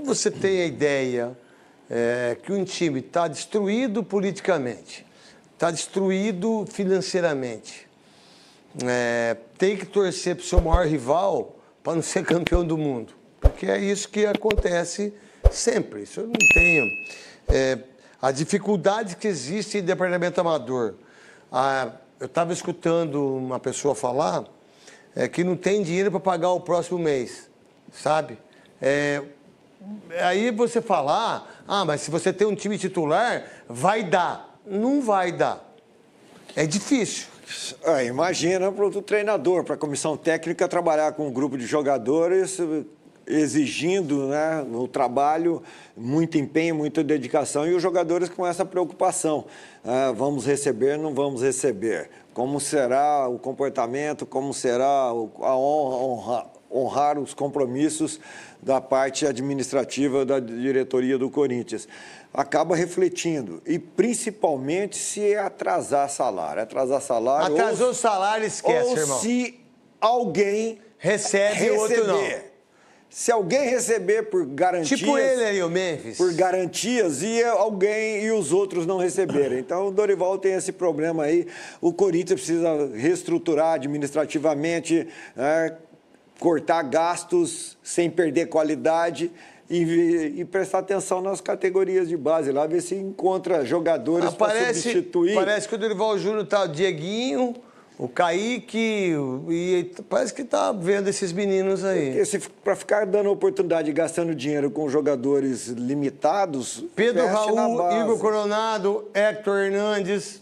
você tem a ideia que um time está destruído politicamente, está destruído financeiramente, tem que torcer para o seu maior rival para não ser campeão do mundo. Porque é isso que acontece sempre. Isso eu não tenho. A dificuldade que existe em departamento amador. Eu estava escutando uma pessoa falar que não tem dinheiro para pagar o próximo mês, sabe? Aí você fala, mas se você tem um time titular, vai dar. Não vai dar. É difícil. Imagina para o treinador, para a comissão técnica trabalhar com um grupo de jogadores exigindo, né, no trabalho muito empenho, muita dedicação, e os jogadores com essa preocupação. Vamos receber, não vamos receber? Como será o comportamento, como será a honrar os compromissos da parte administrativa da diretoria do Corinthians? Acaba refletindo, e principalmente se atrasar salário. Atrasou o salário, esquece, irmão. Ou se alguém recebe, outro não. Se alguém receber por garantias... Tipo ele aí, o Memphis. Por garantias, e alguém e os outros não receberem. Então, o Dorival tem esse problema aí. O Corinthians precisa reestruturar administrativamente, cortar gastos sem perder qualidade e prestar atenção nas categorias de base lá, ver se encontra jogadores para substituir. Parece que o Dorival Júnior tá o Dieguinho, o Kaique, e parece que tá vendo esses meninos aí. Para ficar dando oportunidade e gastando dinheiro com jogadores limitados... Pedro Raul, Igor Coronado, Hector Hernandes.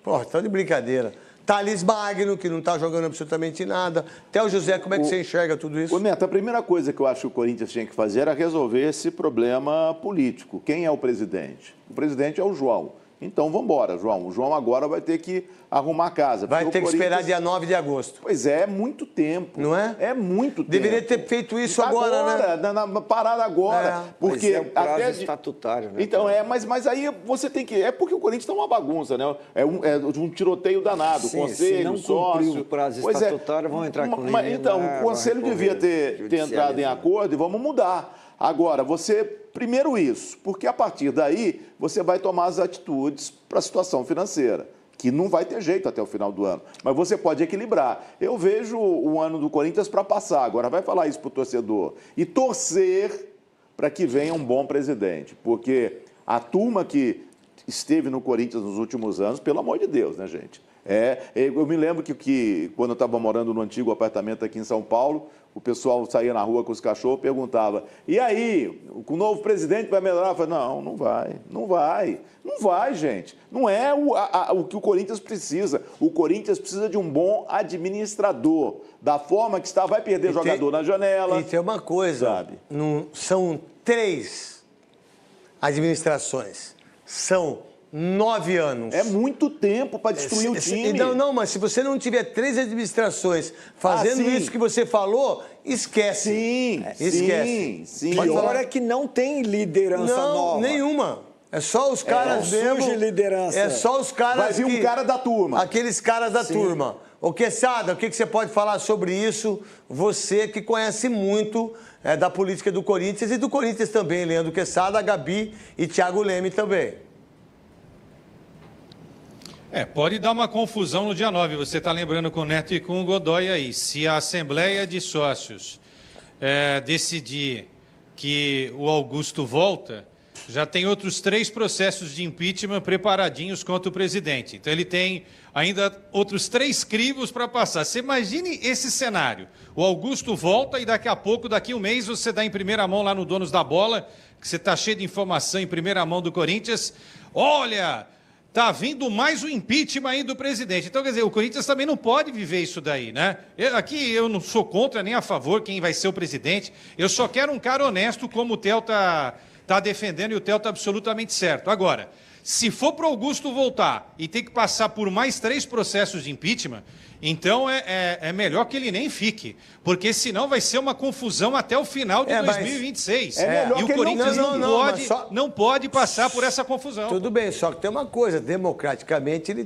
Pô, tá de brincadeira. Thales Magno, que não está jogando absolutamente nada. Theo José, como é que você enxerga tudo isso? Neto, a primeira coisa que eu acho que o Corinthians tinha que fazer era resolver esse problema político. Quem é o presidente? O presidente é o João. Então, vamos embora, João. O João agora vai ter que arrumar a casa. Vai ter que esperar dia 9 de agosto. Pois é muito tempo. Não é? É muito tempo. Deveria ter feito isso agora, né? Parada agora. Porque o prazo estatutário, né? Então, mas aí você tem que... É porque o Corinthians está uma bagunça, né? É um tiroteio danado. Sim, conselho, se não sócio... cumpriu o prazo estatutário, vão entrar com ele. Então, o conselho devia ter entrado em acordo e vamos mudar. Agora, primeiro isso, porque a partir daí você vai tomar as atitudes para a situação financeira, que não vai ter jeito até o final do ano, mas você pode equilibrar. Eu vejo o ano do Corinthians para passar, agora vai falar isso para o torcedor, e torcer para que venha um bom presidente, porque a turma que esteve no Corinthians nos últimos anos, pelo amor de Deus, né, gente? Eu me lembro que quando eu estava morando no antigo apartamento aqui em São Paulo, o pessoal saía na rua com os cachorros e perguntava, e aí, com o novo presidente vai melhorar? Eu falei, não vai, gente. Não é o que o Corinthians precisa. O Corinthians precisa de um bom administrador. Da forma que está, vai perder jogador na janela. E tem uma coisa, sabe? São 3 administrações. São 9 anos. É muito tempo para destruir o time. Não, mas se você não tiver 3 administrações fazendo isso que você falou, esquece. Sim. Pior é que não tem liderança nova. Nenhuma. É só os caras mesmo. Surge liderança. É só os caras. Vai vir um cara da turma. Aqueles caras da turma. Ô, Quesada, o que você pode falar sobre isso? Você que conhece muito da política do Corinthians e do Corinthians também, Leandro Quesada, Gabi e Thiago Leme também. Pode dar uma confusão no dia 9. Você está lembrando com o Neto e com o Godoy aí. Se a Assembleia de Sócios decidir que o Augusto volta, já tem outros 3 processos de impeachment preparadinhos contra o presidente. Então ele tem ainda outros 3 crivos para passar. Você imagine esse cenário. O Augusto volta e daqui a pouco, daqui um mês, você dá em primeira mão lá no Donos da Bola, que você está cheio de informação em primeira mão do Corinthians. Olha... Está vindo mais um impeachment aí do presidente. Então, quer dizer, o Corinthians também não pode viver isso daí, né? Aqui eu não sou contra nem a favor quem vai ser o presidente. Eu só quero um cara honesto, como o Theo tá defendendo, e o Theo está absolutamente certo. Agora, se for para o Augusto voltar e ter que passar por mais 3 processos de impeachment, então é melhor que ele nem fique, porque senão vai ser uma confusão até o final de 2026. E o Corinthians não pode passar por essa confusão. Tudo bem, só que tem uma coisa, democraticamente ele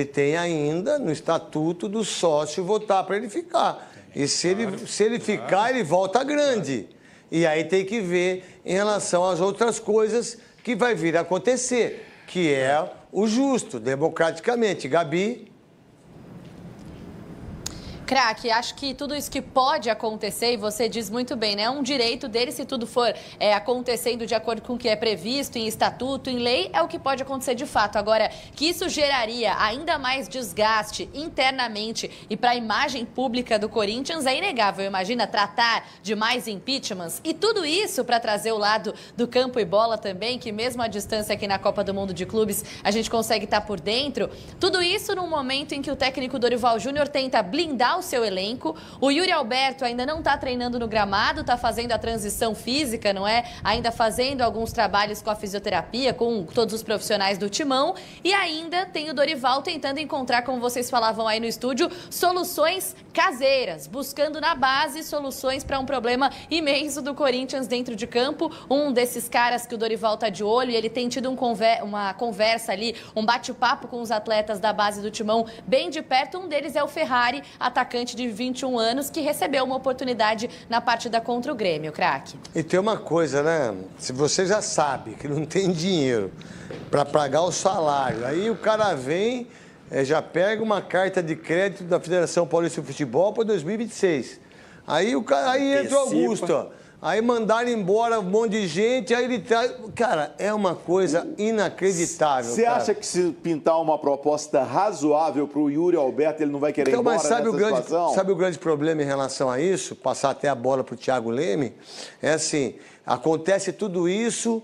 tem ainda no estatuto do sócio votar para ele ficar. E se ele ficar, ele volta grande. E aí tem que ver em relação às outras coisas que vai vir a acontecer, que é o justo, democraticamente. Gabi? Craque, acho que tudo isso que pode acontecer, e você diz muito bem, né? É um direito dele, se tudo for acontecendo de acordo com o que é previsto em estatuto, em lei, é o que pode acontecer de fato. Agora, que isso geraria ainda mais desgaste internamente e para a imagem pública do Corinthians é inegável. Imagina tratar de mais impeachments e tudo isso para trazer o lado do campo e bola também, que mesmo à distância aqui na Copa do Mundo de Clubes, a gente consegue estar por dentro. Tudo isso num momento em que o técnico Dorival Júnior tenta blindar o seu elenco. O Yuri Alberto ainda não está treinando no gramado, está fazendo a transição física, não é? Ainda fazendo alguns trabalhos com a fisioterapia, com todos os profissionais do timão. E ainda tem o Dorival tentando encontrar, como vocês falavam aí no estúdio, soluções caseiras, buscando na base soluções para um problema imenso do Corinthians dentro de campo. Um desses caras que o Dorival está de olho, e ele tem tido uma conversa ali, um bate-papo com os atletas da base do timão bem de perto. Um deles é o Ferrari, atacante de 21 anos, que recebeu uma oportunidade na partida contra o Grêmio, craque. E tem uma coisa, né? Se você já sabe que não tem dinheiro para pagar o salário, aí o cara vem, já pega uma carta de crédito da Federação Paulista de Futebol para 2026. Aí entra o Augusto, ó. Aí mandaram embora um monte de gente, aí ele traz... Cara, é uma coisa inacreditável. Você acha que se pintar uma proposta razoável para o Yuri Alberto, ele não vai querer ir embora nessa situação? Sabe o grande problema em relação a isso? Passar até a bola para o Thiago Leme? É assim, acontece tudo isso...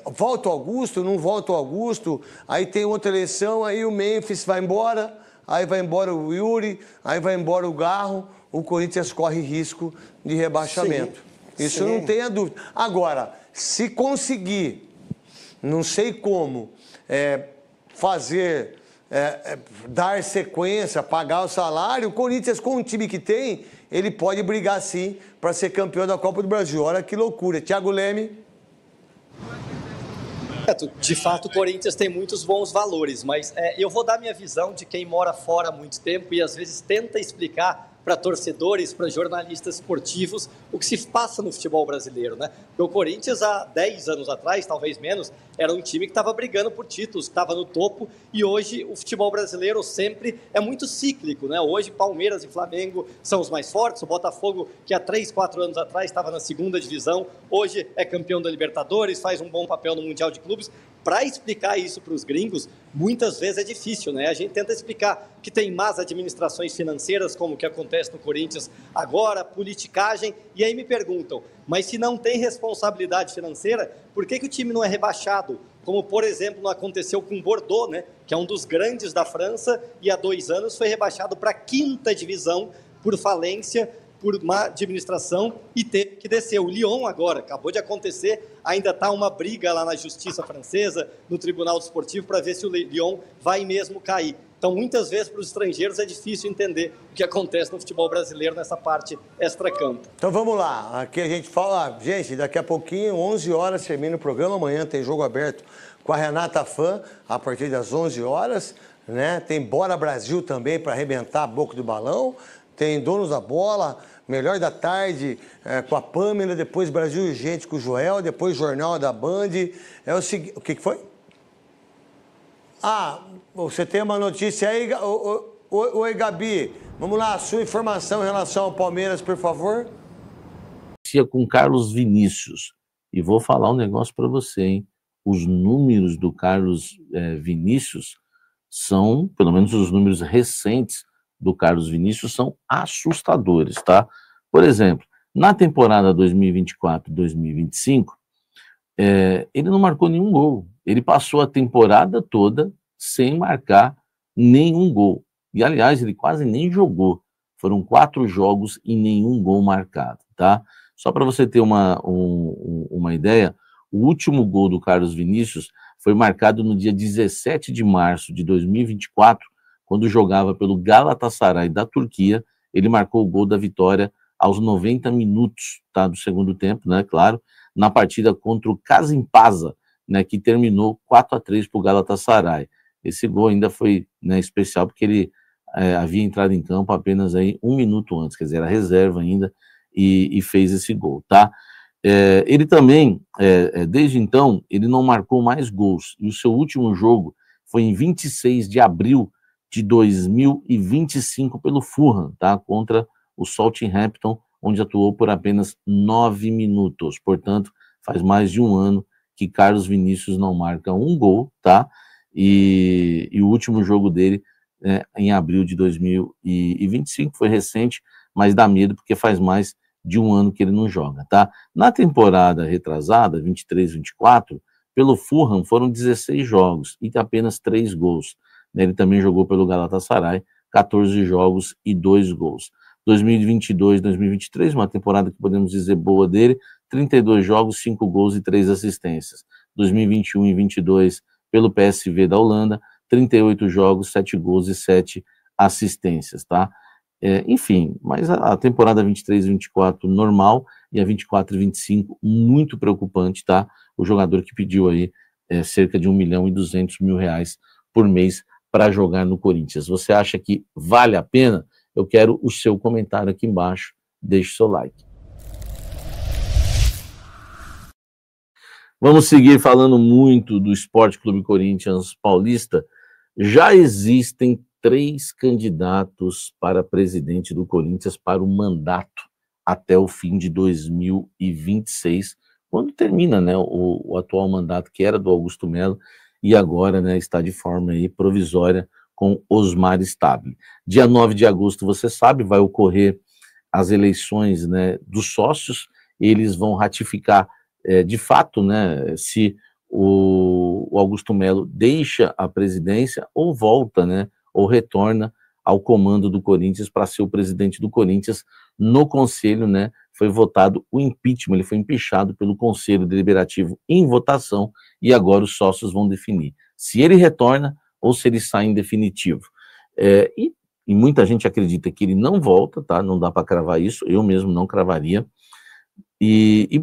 volta o Augusto, não volta o Augusto, aí tem outra eleição, aí o Memphis vai embora, aí vai embora o Yuri, aí vai embora o Garro, o Corinthians corre risco de rebaixamento. Sim, isso não tenha dúvida. Agora, se conseguir, não sei como, dar sequência, pagar o salário, o Corinthians, com o time que tem, ele pode brigar sim para ser campeão da Copa do Brasil. Olha que loucura. Thiago Leme. De fato, o Corinthians tem muitos bons valores, mas eu vou dar minha visão de quem mora fora há muito tempo e às vezes tenta explicar para torcedores, para jornalistas esportivos, o que se passa no futebol brasileiro, né? Porque o Corinthians, há 10 anos atrás, talvez menos, era um time que estava brigando por títulos, que estava no topo, e hoje o futebol brasileiro sempre é muito cíclico, né? Hoje Palmeiras e Flamengo são os mais fortes, o Botafogo, que há 3, 4 anos atrás estava na segunda divisão, hoje é campeão da Libertadores, faz um bom papel no Mundial de Clubes. Para explicar isso para os gringos, muitas vezes é difícil, né? A gente tenta explicar que tem más administrações financeiras, como o que acontece no Corinthians agora, politicagem, e aí me perguntam, mas se não tem responsabilidade financeira, por que o time não é rebaixado? Como, por exemplo, não aconteceu com o Bordeaux, né? Que é um dos grandes da França, e há 2 anos foi rebaixado para a 5ª divisão por falência, por má administração, e teve que descer. O Lyon agora, acabou de acontecer, ainda está uma briga lá na justiça francesa, no Tribunal Desportivo, para ver se o Lyon vai mesmo cair. Então, muitas vezes, para os estrangeiros, é difícil entender o que acontece no futebol brasileiro nessa parte extracampo. Então, vamos lá. Aqui a gente fala... Gente, daqui a pouquinho, 11 horas, termina o programa. Amanhã tem jogo aberto com a Renata Fã, a partir das 11 horas. Né? Tem Bora Brasil também para arrebentar a boca do balão. Tem Donos da Bola, Melhor da Tarde com a Pâmela, depois Brasil Urgente com o Joel, depois Jornal da Band. É o seguinte... O que foi? Ah, você tem uma notícia aí? Oi, Gabi. Vamos lá, a sua informação em relação ao Palmeiras, por favor. Com Carlos Vinícius. E vou falar um negócio para você, hein? Os números do Carlos Vinícius são, pelo menos os números recentes do Carlos Vinícius, são assustadores, tá? Por exemplo, na temporada 2024-2025, ele não marcou nenhum gol. Ele passou a temporada toda sem marcar nenhum gol. E, aliás, ele quase nem jogou. Foram 4 jogos e nenhum gol marcado, tá? Só para você ter uma ideia, o último gol do Carlos Vinícius foi marcado no dia 17 de março de 2024, quando jogava pelo Galatasaray da Turquia. Ele marcou o gol da vitória aos 90 minutos, tá, do segundo tempo, né, claro, na partida contra o Kasimpasa, né, que terminou 4-3 para o Galatasaray. Esse gol ainda foi, né, especial porque ele havia entrado em campo apenas aí 1 minuto antes, quer dizer, era reserva ainda. e fez esse gol, tá? Ele também, desde então, ele não marcou mais gols, e o seu último jogo foi em 26 de abril de 2025 pelo Fulham, tá? Contra o Southampton, onde atuou por apenas 9 minutos. Portanto, faz mais de um ano que Carlos Vinícius não marca um gol, tá? E o último jogo dele em abril de 2025 foi recente, mas dá medo porque faz mais de um ano que ele não joga, tá? Na temporada retrasada, 23-24, pelo Fulham foram 16 jogos e apenas 3 gols. Ele também jogou pelo Galatasaray, 14 jogos e 2 gols. 2022-2023, uma temporada que podemos dizer boa dele, 32 jogos, 5 gols e 3 assistências. 2021 e 22 pelo PSV da Holanda, 38 jogos, 7 gols e 7 assistências, tá? Enfim, mas a temporada 23-24 normal e a 24-25 muito preocupante, tá? O jogador que pediu aí cerca de R$1.200.000 por mês para jogar no Corinthians. Você acha que vale a pena? Eu quero o seu comentário aqui embaixo. Deixe o seu like. Vamos seguir falando muito do Sport Clube Corinthians Paulista. Já existem 3 candidatos para presidente do Corinthians para o mandato até o fim de 2026, quando termina, né, o atual mandato que era do Augusto Melo e agora, né, está de forma aí provisória com Osmar Stabile. Dia 9 de agosto, você sabe, vai ocorrer as eleições, né, dos sócios. Eles vão ratificar de fato, né, se o Augusto Melo deixa a presidência ou volta, né, ou retorna ao comando do Corinthians para ser o presidente do Corinthians. No conselho, né, foi votado o impeachment, ele foi empichado pelo Conselho Deliberativo em votação e agora os sócios vão definir se ele retorna ou se ele sai em definitivo. E muita gente acredita que ele não volta, tá? Não dá para cravar isso, eu mesmo não cravaria. E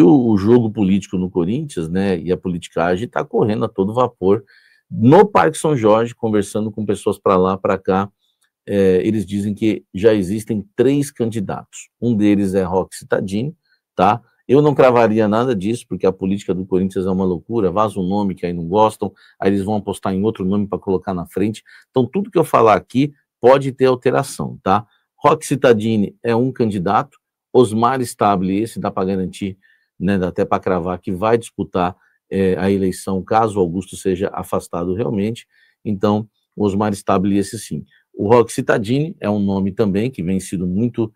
o jogo político no Corinthians, né, e a politicagem está correndo a todo vapor. No Parque São Jorge, conversando com pessoas para lá, para cá, eles dizem que já existem 3 candidatos. Um deles é Roque Cittadini, tá? Eu não cravaria nada disso, porque a política do Corinthians é uma loucura, vaza um nome que aí não gostam, aí eles vão apostar em outro nome para colocar na frente. Então, tudo que eu falar aqui pode ter alteração, tá? Roque Cittadini é um candidato, Osmar Stabile, esse dá para garantir, né, dá até para cravar que vai disputar a eleição, caso Augusto seja afastado realmente. Então, Osmar Stabile, esse sim. O Roque Cittadini é um nome também que vem sido muito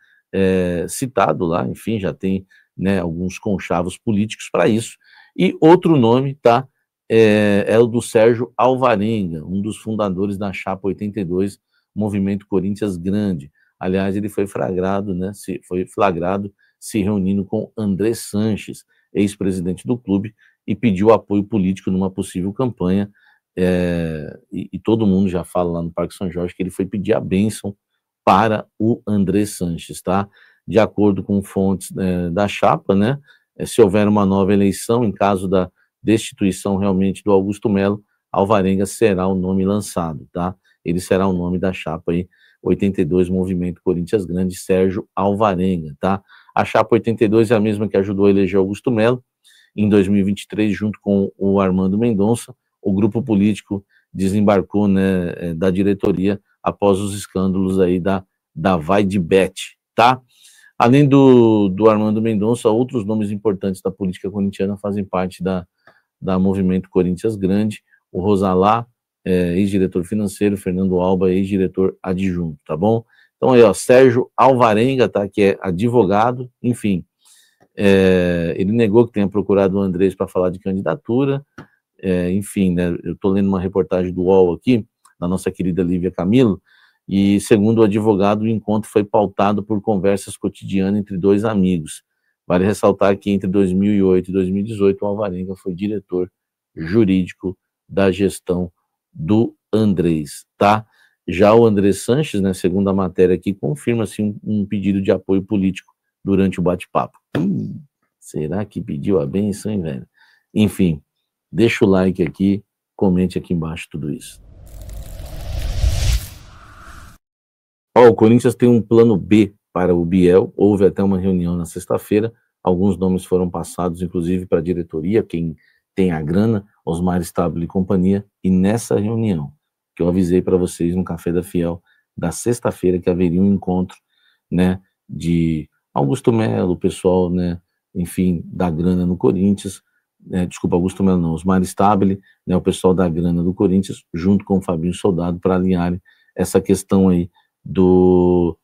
citado lá, enfim, já tem, né, alguns conchavos políticos para isso. E outro nome, tá, é o do Sérgio Alvarenga, um dos fundadores da Chapa 82, Movimento Corinthians Grande. Aliás, ele foi flagrado, né, se reunindo com André Sanches, ex-presidente do clube, e pediu apoio político numa possível campanha. E todo mundo já fala lá no Parque São Jorge que ele foi pedir a bênção para o André Sanches, tá? De acordo com fontes da chapa, né, se houver uma nova eleição, em caso da destituição realmente do Augusto Melo, Alvarenga será o nome lançado, tá? Ele será o nome da chapa aí, 82 Movimento Corinthians Grande, Sérgio Alvarenga, tá? A chapa 82 é a mesma que ajudou a eleger Augusto Melo em 2023, junto com o Armando Mendonça. O grupo político desembarcou, né, da diretoria após os escândalos aí da Vai de Bet, tá? Além do Armando Mendonça, outros nomes importantes da política corintiana fazem parte da Movimento Corinthians Grande, o Rosalá, ex-diretor financeiro, Fernando Alba, ex-diretor adjunto, tá bom? Então aí, ó, Sérgio Alvarenga, tá, que é advogado, enfim, ele negou que tenha procurado o Andrés para falar de candidatura, enfim, né, eu estou lendo uma reportagem do UOL aqui, da nossa querida Lívia Camilo, e segundo o advogado, o encontro foi pautado por conversas cotidianas entre 2 amigos. Vale ressaltar que entre 2008 e 2018, o Alvarenga foi diretor jurídico da gestão do Andrés, tá? Já o André Sanches, né, segundo a matéria aqui, confirma-se um pedido de apoio político durante o bate-papo. Será que pediu a benção, hein, velho? Enfim, deixa o like aqui, comente aqui embaixo tudo isso. Ó, o Corinthians tem um plano B para o Biel. Houve até uma reunião na sexta-feira, alguns nomes foram passados, inclusive, para a diretoria, quem tem a grana, Osmar Stabile e companhia, e nessa reunião, que eu avisei para vocês no Café da Fiel, da sexta-feira, que haveria um encontro, né, de Augusto Melo, o pessoal, né, enfim, da grana no Corinthians, desculpa, Augusto Melo não, Osmar Stabile, né, o pessoal da grana do Corinthians, junto com o Fabinho Soldado, para alinharem essa questão aí dos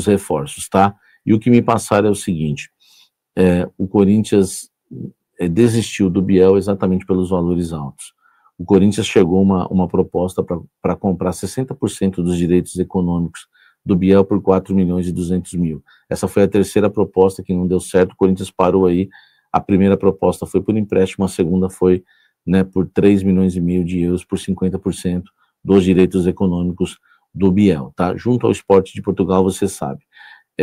reforços, tá? E o que me passaram é o seguinte, o Corinthians desistiu do Biel exatamente pelos valores altos. O Corinthians chegou uma proposta para comprar 60% dos direitos econômicos do Biel por 4 milhões e 200 mil. Essa foi a terceira proposta que não deu certo, o Corinthians parou aí. A primeira proposta foi por empréstimo, a segunda foi, né, por 3 milhões e meio de euros por 50% dos direitos econômicos do Biel, tá? Junto ao Sport de Portugal, você sabe.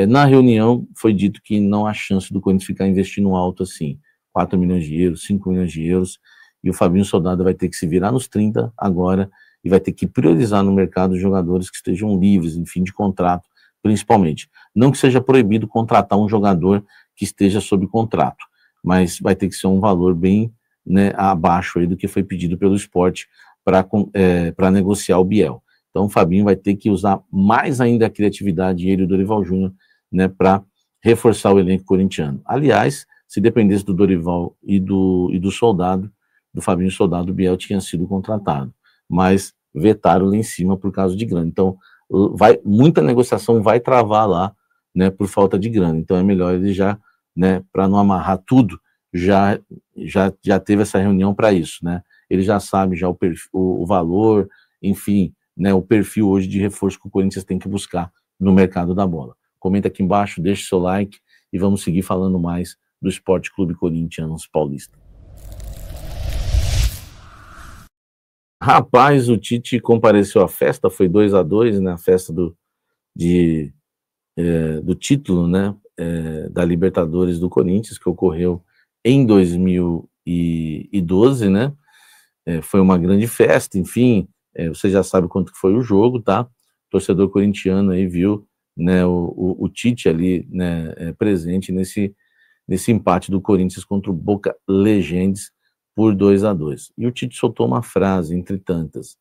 Na reunião foi dito que não há chance do Corinthians ficar investindo alto assim, 4 milhões de euros, 5 milhões de euros, e o Fabinho Soldado vai ter que se virar nos 30 agora e vai ter que priorizar no mercado jogadores que estejam livres, em fim de contrato, principalmente. Não que seja proibido contratar um jogador que esteja sob contrato, mas vai ter que ser um valor bem, né, abaixo aí do que foi pedido pelo Sport para negociar o Biel. Então o Fabinho vai ter que usar mais ainda a criatividade, ele e o Dorival Júnior, né, para reforçar o elenco corintiano. Aliás, se dependesse do Dorival e do Soldado, do Fabinho Soldado, o Biel tinha sido contratado, mas vetaram lá em cima por causa de grana. Então, muita negociação vai travar lá, né, por falta de grana. Então, é melhor ele já, né, para não amarrar tudo, já teve essa reunião para isso, né? Ele já sabe já o valor, enfim, né, o perfil hoje de reforço que o Corinthians tem que buscar no mercado da bola. Comenta aqui embaixo, deixe seu like e vamos seguir falando mais do Esporte Clube Corinthians Paulista. Rapaz, o Tite compareceu à festa, foi 2-2, né, a festa do título, né, da Libertadores do Corinthians, que ocorreu em 2012, né, foi uma grande festa, enfim, você já sabe quanto que foi o jogo, tá? O torcedor corintiano aí viu, né, o Tite ali, né, presente nesse empate do Corinthians contra o Boca Legends por 2-2. E o Tite soltou uma frase, entre tantas,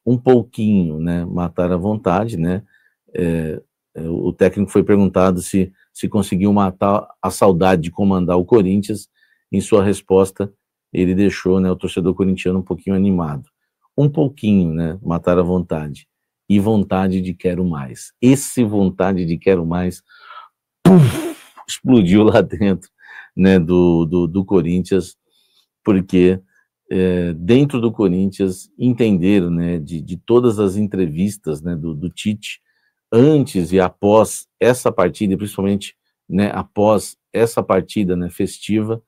um pouquinho, né, matar a vontade, né, o técnico foi perguntado se conseguiu matar a saudade de comandar o Corinthians. Em sua resposta, ele deixou, né, o torcedor corintiano um pouquinho animado. Um pouquinho, né, matar a vontade. E vontade de quero mais. Esse vontade de quero mais explodiu lá dentro, né, do Corinthians, porque dentro do Corinthians entenderam, né, de todas as entrevistas, né, do Tite, antes e após essa partida, e principalmente, né, após essa partida, né, festiva,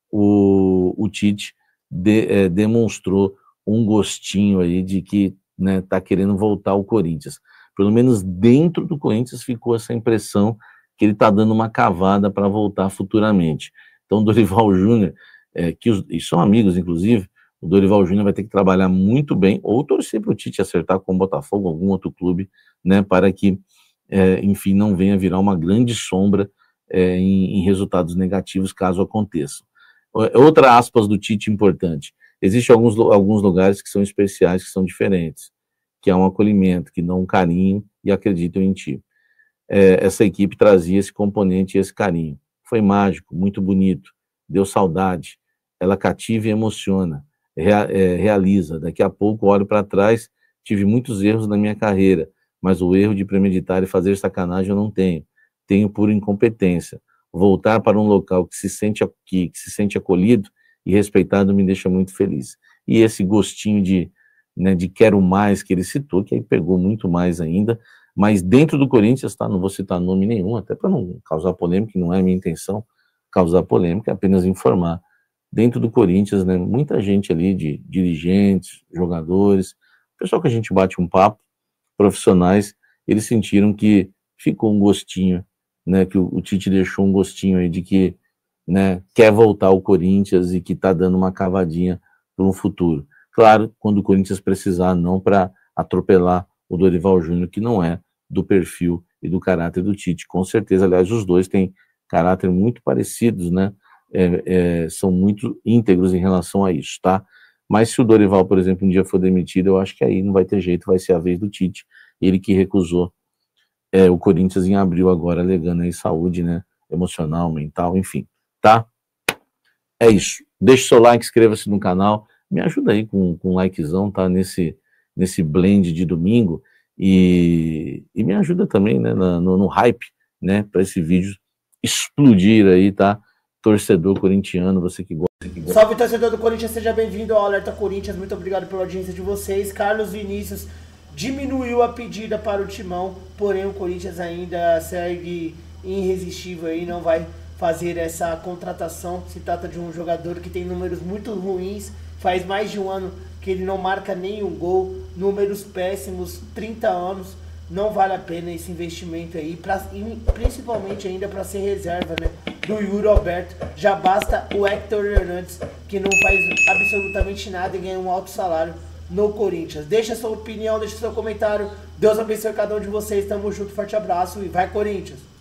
o Tite demonstrou um gostinho aí de que, né, tá querendo voltar ao Corinthians. Pelo menos dentro do Corinthians ficou essa impressão que ele está dando uma cavada para voltar futuramente. Então, o Dorival Júnior, e são amigos, inclusive, o Dorival Júnior vai ter que trabalhar muito bem, ou torcer para o Tite acertar com o Botafogo, algum outro clube, né, para que, enfim, não venha virar uma grande sombra em resultados negativos, caso aconteçam. Outra aspas do Tite importante: existem alguns lugares que são especiais, que são diferentes, que há um acolhimento, que dão um carinho e acreditam em ti. Essa equipe trazia esse componente e esse carinho. Foi mágico, muito bonito, deu saudade, ela cativa e emociona, realiza. Daqui a pouco olho para trás, tive muitos erros na minha carreira, mas o erro de premeditar e fazer sacanagem eu não tenho. Tenho por incompetência. Voltar para um local que se sente acolhido e respeitado me deixa muito feliz. E esse gostinho de quero mais que ele citou, que aí pegou muito mais ainda, mas dentro do Corinthians, tá? Não vou citar nome nenhum, até para não causar polêmica, que não é a minha intenção causar polêmica, é apenas informar. Dentro do Corinthians, né, muita gente ali, de dirigentes, jogadores, pessoal que a gente bate um papo, profissionais, eles sentiram que ficou um gostinho, né, que o Tite deixou um gostinho aí de que, né, quer voltar ao Corinthians e que está dando uma cavadinha para um futuro. Claro, quando o Corinthians precisar, não para atropelar o Dorival Júnior, que não é do perfil e do caráter do Tite, com certeza. Aliás, os dois têm caráter muito parecidos, né? São muito íntegros em relação a isso, tá? Mas se o Dorival, por exemplo, um dia for demitido, eu acho que aí não vai ter jeito, vai ser a vez do Tite, ele que recusou o Corinthians em abril agora, alegando aí saúde, né? Emocional, mental, enfim, tá? É isso. Deixe seu like, inscreva-se no canal, me ajuda aí com um likezão, tá? Nesse blend de domingo e me ajuda também, né? No hype, né? Para esse vídeo explodir aí, tá? Torcedor corintiano, você que gosta. Salve, torcedor do Corinthians, seja bem-vindo ao Alerta Corinthians, muito obrigado pela audiência de vocês. Carlos Vinícius diminuiu a pedida para o Timão, porém o Corinthians ainda segue irresistível aí, não vai fazer essa contratação. Se trata de um jogador que tem números muito ruins, faz mais de um ano que ele não marca nenhum gol, números péssimos, 30 anos, não vale a pena esse investimento aí, principalmente ainda para ser reserva, né, do Yuri Alberto. Já basta o Héctor Hernandes, que não faz absolutamente nada e ganha um alto salário no Corinthians. Deixa sua opinião, deixa seu comentário. Deus abençoe cada um de vocês. Tamo junto, forte abraço e vai Corinthians!